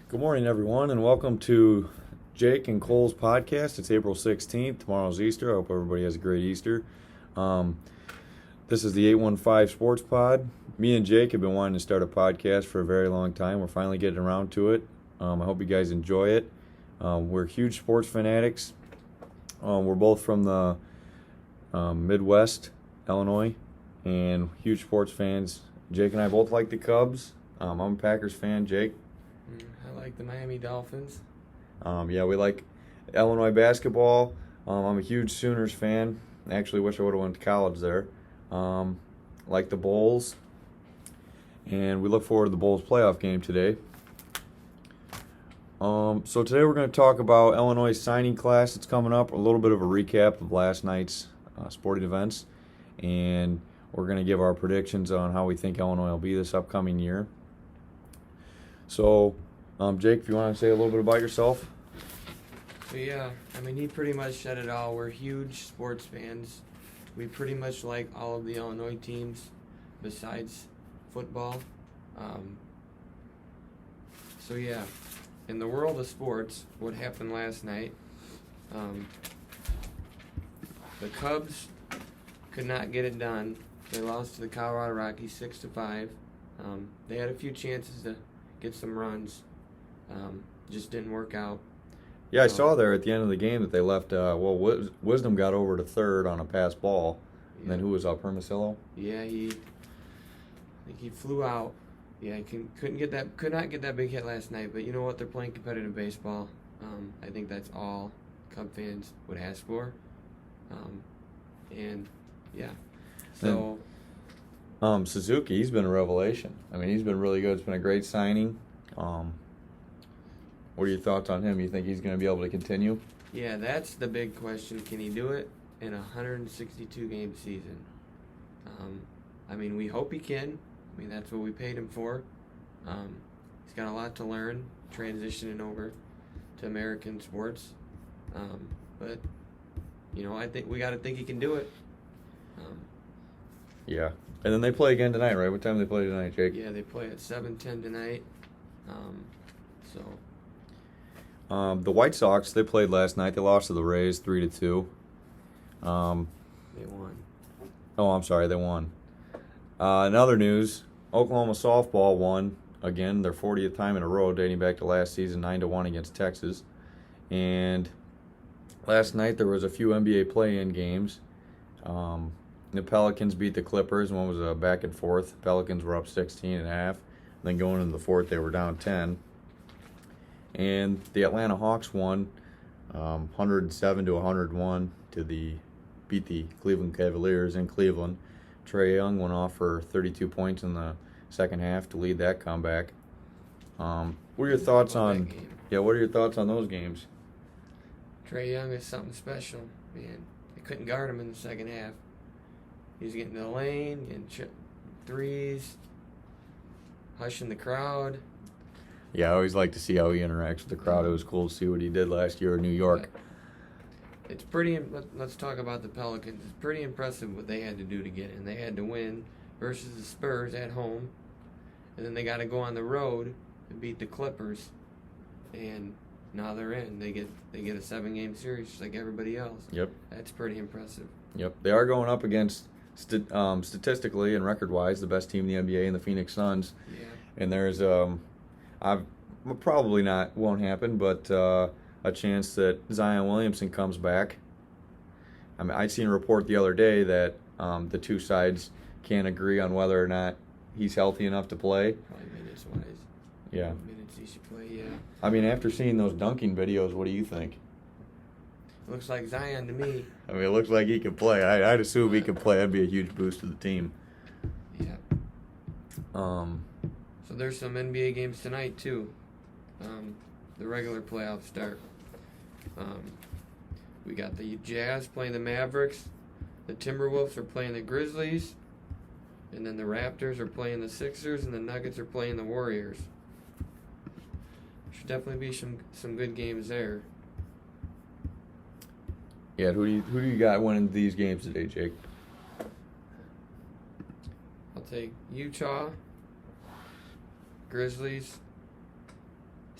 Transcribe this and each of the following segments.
Good morning, everyone, and welcome to Jake and Cole's podcast. It's April 16th. Tomorrow's Easter. I hope everybody has a great Easter. This is the 815 Sports Pod. Me and Jake have been wanting to start a podcast for a very long time. We're finally getting around to it. I hope you guys enjoy it. We're huge sports fanatics. We're both from the Midwest, Illinois, and huge sports fans. Jake and I both like the Cubs. I'm a Packers fan. Jake? I like the Miami Dolphins. We like Illinois basketball. I'm a huge Sooners fan. Actually, wish I would have went to college there. Like the Bulls. And we look forward to the Bulls playoff game today. So today we're going to talk about Illinois' signing class that's coming up. A little bit of a recap of last night's sporting events. And we're going to give our predictions on how we think Illinois will be this upcoming year. So, Jake, if you want to say a little bit about yourself. He pretty much said it all. We're huge sports fans. We pretty much like all of the Illinois teams besides football. In the world of sports, what happened last night, the Cubs could not get it done. They lost to the Colorado Rockies 6-5. They had a few chances to get some runs. Just didn't work out. Yeah, I saw there at the end of the game that they left, Wisdom got over to third on a pass ball. Yeah. And then who was up, Hermosillo? Yeah, I think he flew out. Yeah, could not get that big hit last night, but you know what? They're playing competitive baseball. I think that's all Cub fans would ask for. Suzuki, he's been a revelation. I mean, he's been really good. It's been a great signing. What are your thoughts on him? You think he's going to be able to continue? Yeah, that's the big question. Can he do it in a 162-game season? We hope he can. That's what we paid him for. He's got a lot to learn, transitioning over to American sports. I think we got to think he can do it. Yeah. And then they play again tonight, right? What time do they play tonight, Jake? Yeah, they play at 7:10 tonight. The White Sox, they played last night. They lost to the Rays 3-2. They won. Oh, I'm sorry, they won. In other news, Oklahoma softball won again their 40th time in a row, dating back to last season, 9-1 against Texas. And last night there was a few NBA play-in games. The Pelicans beat the Clippers. One was a back and forth. Pelicans were up 16.5. Then going into the fourth, they were down 10. And the Atlanta Hawks won 107-101 beat the Cleveland Cavaliers in Cleveland. Trae Young went off for 32 points in the second half to lead that comeback. What are your thoughts on? Yeah, what are your thoughts on those games? Trae Young is something special, man. They couldn't guard him in the second half. He was getting to the lane, getting threes, hushing the crowd. Yeah, I always like to see how he interacts with the crowd. It was cool to see what he did last year in New York. It's pretty. Let's talk about the Pelicans. It's pretty impressive what they had to do to get in. They had to win versus the Spurs at home, and then they got to go on the road and beat the Clippers, and now they're in. They get a 7-game series just like everybody else. Yep. That's pretty impressive. Yep. They are going up against statistically and record-wise the best team in the NBA, and the Phoenix Suns. Yeah. And there's won't happen, but a chance that Zion Williamson comes back. I seen a report the other day that the two sides can't agree on whether or not he's healthy enough to play. Probably minutes-wise. Yeah. Minutes he should play, yeah. After seeing those dunking videos, what do you think? Looks like Zion to me. It looks like he can play. I'd assume he can play. That'd be a huge boost to the team. Yeah. So there's some NBA games tonight, too. The regular playoffs start. We got the Jazz playing the Mavericks. The Timberwolves are playing the Grizzlies. And then the Raptors are playing the Sixers. And the Nuggets are playing the Warriors. Should definitely be some good games there. Yeah, who do you got winning these games today, Jake? I'll take Utah, Grizzlies,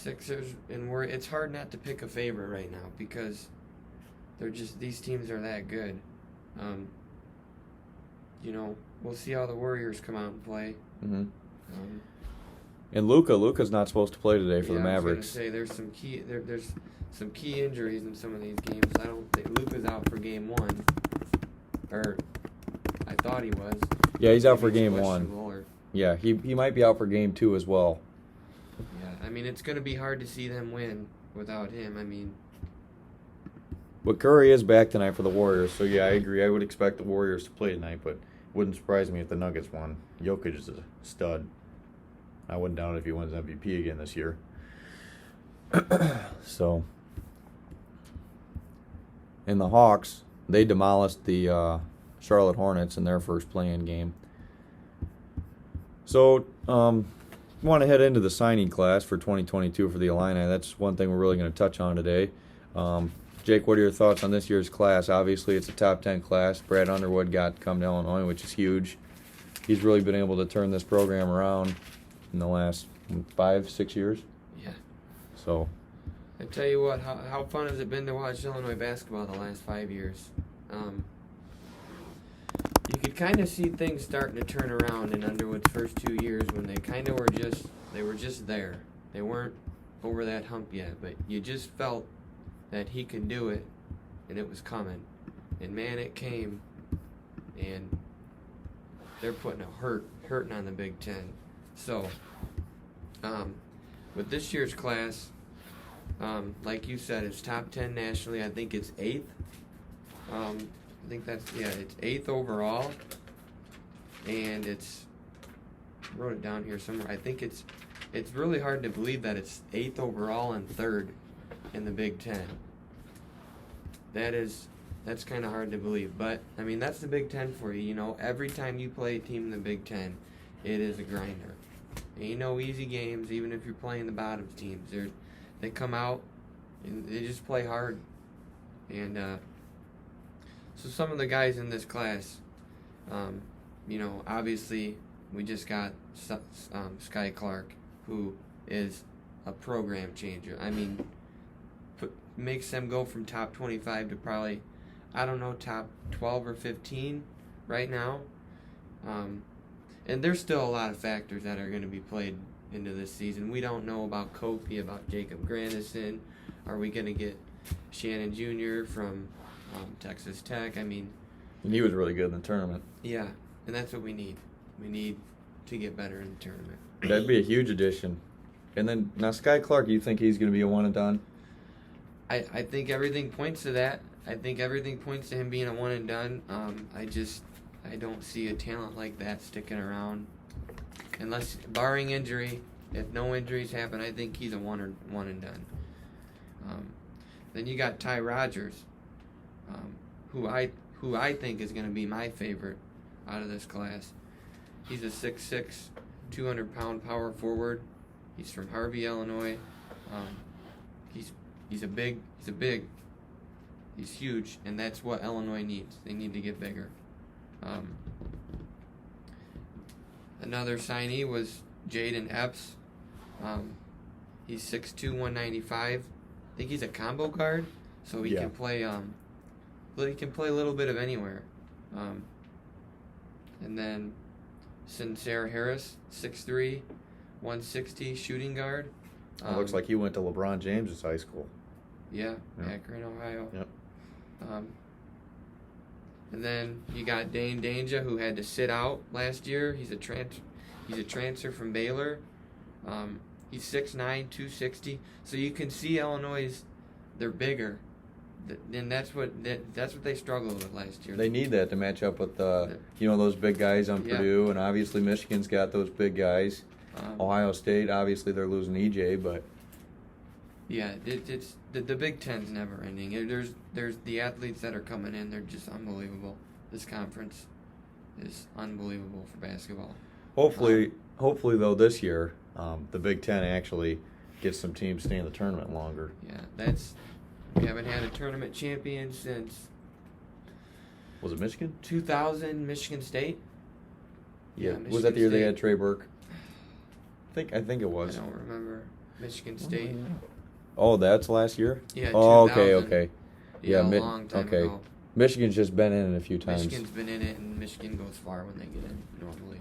Sixers, and it's hard not to pick a favorite right now because these teams are that good. We'll see how the Warriors come out and play. Mm-hmm. And Luka's not supposed to play today for the Mavericks. I was gonna say there's some key injuries in some of these games. I don't think Luka's out for game 1, or I thought he was. Yeah, he's out for game 1. Yeah, he might be out for game 2 as well. Yeah, I mean it's gonna be hard to see them win without him. I mean, but Curry is back tonight for the Warriors, so yeah, I agree. I would expect the Warriors to play tonight, but it wouldn't surprise me if the Nuggets won. Jokic is a stud. I wouldn't doubt it if he wins MVP again this year. So, and the Hawks, they demolished the Charlotte Hornets in their first play-in game. So, we want to head into the signing class for 2022 for the Illini. That's one thing we're really going to touch on today. Jake, what are your thoughts on this year's class? Obviously, it's a top 10 class. Brad Underwood come to Illinois, which is huge. He's really been able to turn this program around in the last 5-6 years. Yeah. So, I tell you what, how fun has it been to watch Illinois basketball the last 5 years? You could kind of see things starting to turn around in Underwood's first 2 years when they kind of were just there. They weren't over that hump yet, but you just felt that he could do it, and it was coming. And man, it came, and they're putting hurting on the Big Ten. So, with this year's class, like you said, it's top 10 nationally. I think it's 8th. I think it's 8th overall, and wrote it down here somewhere. I think it's really hard to believe that it's 8th overall and 3rd in the Big Ten. That's kind of hard to believe, but I mean that's the Big Ten for you. You know, every time you play a team in the Big Ten, it is a grinder. Ain't no easy games, even if you're playing the bottom teams. They come out and they just play hard. And so some of the guys in this class, obviously we just got Sky Clark, who is a program changer. I mean, makes them go from top 25 to probably, I don't know, top 12 or 15 right now. And there's still a lot of factors that are going to be played into this season. We don't know about Kofi, about Jacob Grandison. Are we going to get Shannon Jr. from Texas Tech? I mean, and he was really good in the tournament. Yeah, and that's what we need. We need to get better in the tournament. That'd be a huge addition. And then, now Sky Clark, you think he's going to be a one and done? I think everything points to that. I think everything points to him being a one and done. I don't see a talent like that sticking around, unless barring injury. If no injuries happen, I think he's a one and done. Then you got Ty Rogers, who I think is going to be my favorite out of this class. He's a 6'6", 200-pound power forward. He's from Harvey, Illinois. He's huge, and that's what Illinois needs. They need to get bigger. Another signee was Jaden Epps. He's 6'2", 195. I think he's a combo guard, so he can play. He can play a little bit of anywhere. And then Sincere Harris, 6'3", 160, shooting guard. Looks like he went to LeBron James' high school. Yeah, Akron, Ohio. Yep. And then you got Dane Danja, who had to sit out last year. He's a transfer from Baylor. He's 6'9", 260. So you can see Illinois, they're bigger. And that's what they struggled with last year. They need that to match up with those big guys on Purdue, and obviously Michigan's got those big guys. Ohio State, obviously they're losing EJ, but it's the Big Ten's never ending. There's the athletes that are coming in. They're just unbelievable. This conference is unbelievable for basketball. Hopefully though this year, the Big Ten actually gets some teams staying in the tournament longer. Yeah, we haven't had a tournament champion since. Was it Michigan? 2000, Michigan State. Yeah, was that the year they had Trey Burke? I think it was. I don't remember. Michigan State. Oh, that's last year? Yeah. Oh, 2000. okay. Yeah, a long time ago. Michigan's just been in it a few times. Michigan's been in it, and Michigan goes far when they get in normally.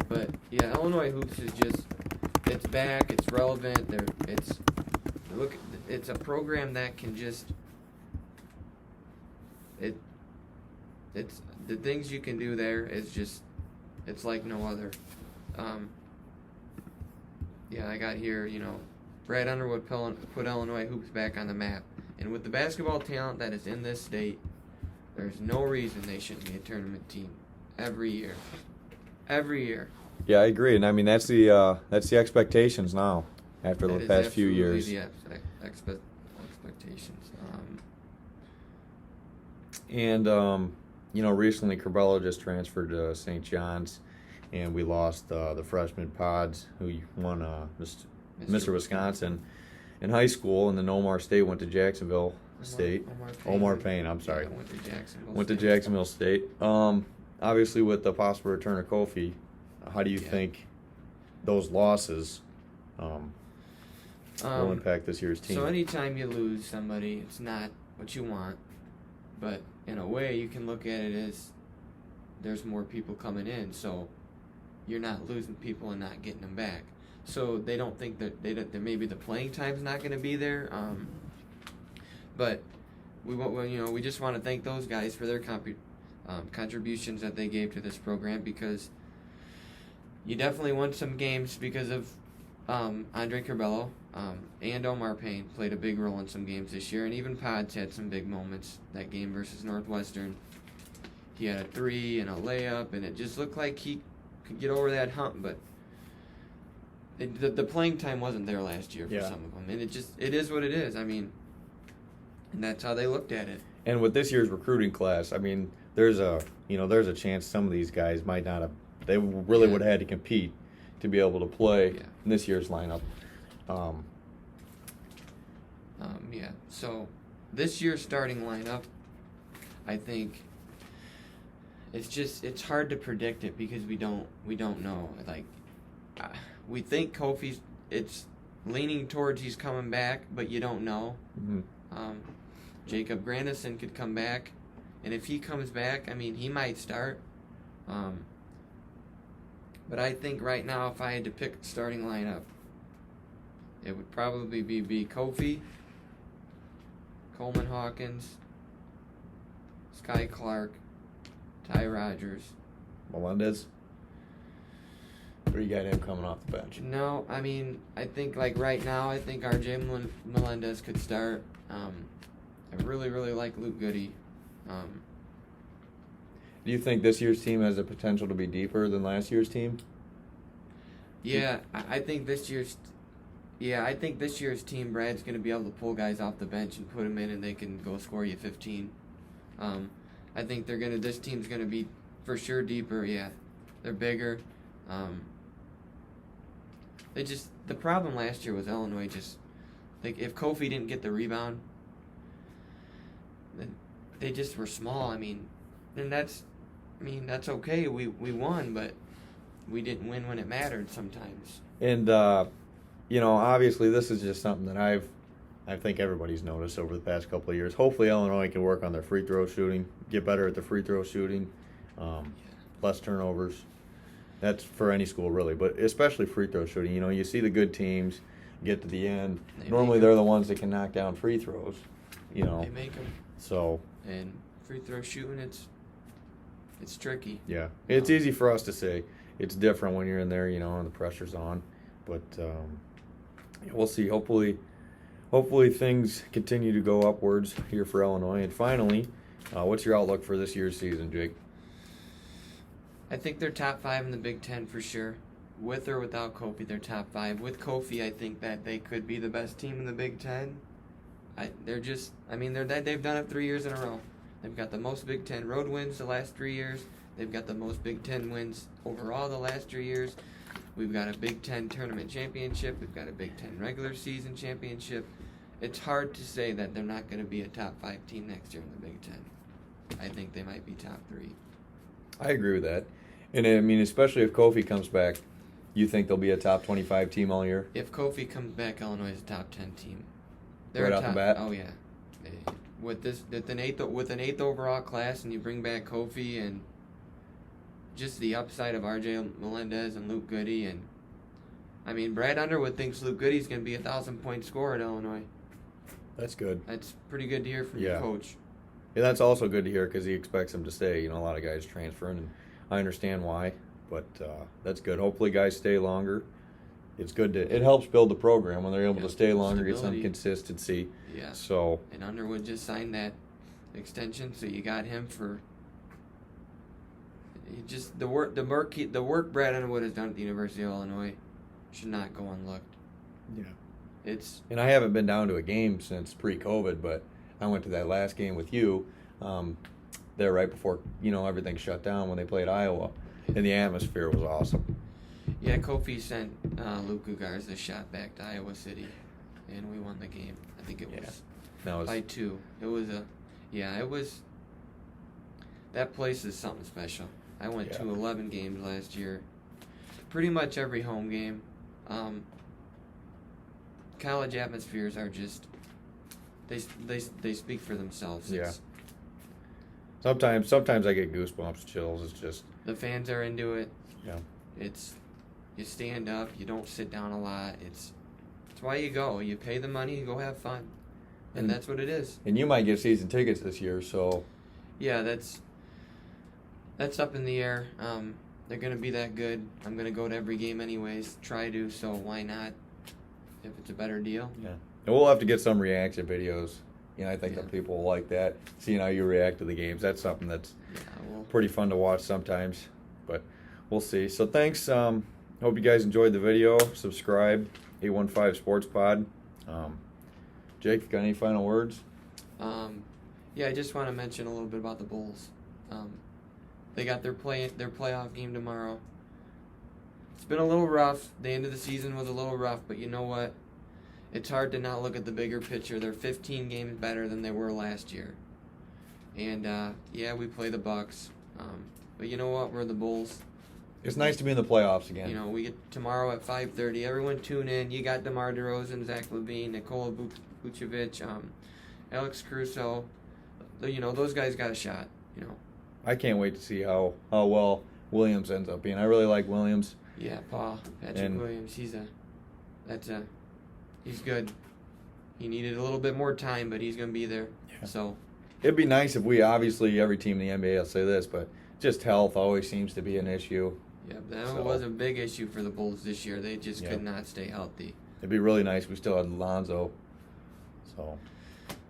But yeah, Illinois hoops is just, it's back, it's relevant. It's a program that can just, it's the things you can do there is just, it's like no other. Yeah, I got here, Brad Underwood put Illinois hoops back on the map. And with the basketball talent that is in this state, there's no reason they shouldn't be a tournament team every year. Every year. Yeah, I agree, and I mean that's the expectations now after the past few years. The expectations. And recently Corbello just transferred to St. John's, and we lost the freshman Pods, who won Mr. Wisconsin in high school, and then Omar State went to Jacksonville State. Omar Payne, I'm sorry. Yeah, went to Jacksonville State. Obviously, with the possible return of Kofi, how do you think those losses will impact this year's team? So anytime you lose somebody, it's not what you want, but in a way you can look at it as there's more people coming in, so you're not losing people and not getting them back. So they don't think that maybe the playing time's not going to be there, but we just want to thank those guys for their contributions that they gave to this program, because you definitely won some games because of Andre Corbello and Omar Payne played a big role in some games this year, and even Pods had some big moments. That game versus Northwestern, he had a 3 and a layup, and it just looked like he could get over that hump, but the playing time wasn't there last year for some of them, and it is what it is. I mean, and that's how they looked at it. And with this year's recruiting class, I mean, there's a chance some of these guys might not have. They really would have had to compete to be able to play in this year's lineup. So this year's starting lineup, I think it's hard to predict it because we don't know. Like, we think it's leaning towards he's coming back, but you don't know. Mm-hmm. Jacob Grandison could come back, and if he comes back, I mean, he might start. But I think right now, if I had to pick a starting lineup, it would probably be Kofi, Coleman Hawkins, Sky Clark, Ty Rogers. Melendez? What do you got him coming off the bench? No, I mean, I think like right now, I think RJ Melendez could start. I really, really like Luke Goody. Do you think this year's team has the potential to be deeper than last year's team? Yeah, I think this year's team, Brad's going to be able to pull guys off the bench and put them in, and they can go score you 15. I think this team's going to be for sure deeper. Yeah, they're bigger. The problem last year was Illinois if Kofi didn't get the rebound, then they just were small. I mean, and that's okay. We won, but we didn't win when it mattered sometimes. And obviously this is just something that I think everybody's noticed over the past couple of years. Hopefully Illinois can work on their free throw shooting, get better at the free throw shooting, less turnovers. That's for any school really, but especially free throw shooting. You see the good teams get to the end. Normally they're the ones that can knock down free throws. They make them. So. And free throw shooting, it's tricky. Yeah, it's easy for us to say. It's different when you're in there, and the pressure's on. But we'll see. Hopefully things continue to go upwards here for Illinois. And finally, what's your outlook for this year's season, Jake? I think they're top 5 in the Big Ten for sure. With or without Kofi, they're top 5. With Kofi, I think that they could be the best team in the Big Ten. They've done it 3 years in a row. They've got the most Big Ten road wins the last 3 years. They've got the most Big Ten wins overall the last 3 years. We've got a Big Ten tournament championship. We've got a Big Ten regular season championship. It's hard to say that they're not going to be a top 5 team next year in the Big Ten. I think they might be top 3. I agree with that. And I mean, especially if Kofi comes back, You think they'll be a top 25 team all year? If Kofi comes back, Illinois is a top 10 team. Right off the bat? Oh yeah. With an eighth overall class, and you bring back Kofi and just the upside of R.J. Melendez and Luke Goody, and I mean Brad Underwood thinks Luke Goody's going to be 1,000-point scorer at Illinois. That's good. That's pretty good to hear from your coach. Yeah, that's also good to hear because he expects him to stay. You know, a lot of guys transferring, and I understand why, but that's good. Hopefully, guys stay longer. It's good it helps build the program when they're able to stay longer, get some consistency. Yeah. So. And Underwood just signed that extension, so you got him for. Just the work Brad Underwood has done at the University of Illinois should not go unlooked. Yeah. And I haven't been down to a game since pre-COVID, but I went to that last game with you there right before, everything shut down when they played Iowa, and the atmosphere was awesome. Yeah, Kofi sent Luke Gugarza a shot back to Iowa City, and we won the game. I think it was by 2. It was that place is something special. I went to 11 games last year, pretty much every home game. College atmospheres are just they speak for themselves. Yeah. Sometimes I get goosebumps, chills. It's just the fans are into it. Yeah. You stand up. You don't sit down a lot. It's why you go. You pay the money. You go have fun, and that's what it is. And you might get season tickets this year, so. Yeah, that's up in the air. They're gonna be that good. I'm gonna go to every game anyways. Try to. So why not? If it's a better deal. Yeah. And we'll have to get some reaction videos. I think that people will like that, seeing how you react to the games. That's something that's pretty fun to watch sometimes, but we'll see. So thanks. Hope you guys enjoyed the video. Subscribe, 815 Sports Pod. Jake, got any final words? Yeah, I just want to mention a little bit about the Bulls. They got their playoff game tomorrow. It's been a little rough. The end of the season was a little rough, but you know what? It's hard to not look at the bigger picture. They're 15 games better than they were last year. And, we play the Bucks. But you know what? We're the Bulls. It's nice to be in the playoffs again. We get tomorrow at 5:30. Everyone tune in. You got DeMar DeRozan, Zach LaVine, Nikola Vucevic, Alex Caruso. Those guys got a shot, I can't wait to see how well Williams ends up being. I really like Williams. Yeah, Patrick Williams. He's good. He needed a little bit more time, but he's going to be there. Yeah. So it'd be nice if obviously every team in the NBA will say this, but just health always seems to be an issue. Yeah, that was a big issue for the Bulls this year. They just could not stay healthy. It'd be really nice if we still had Lonzo.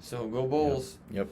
So go Bulls. Yep.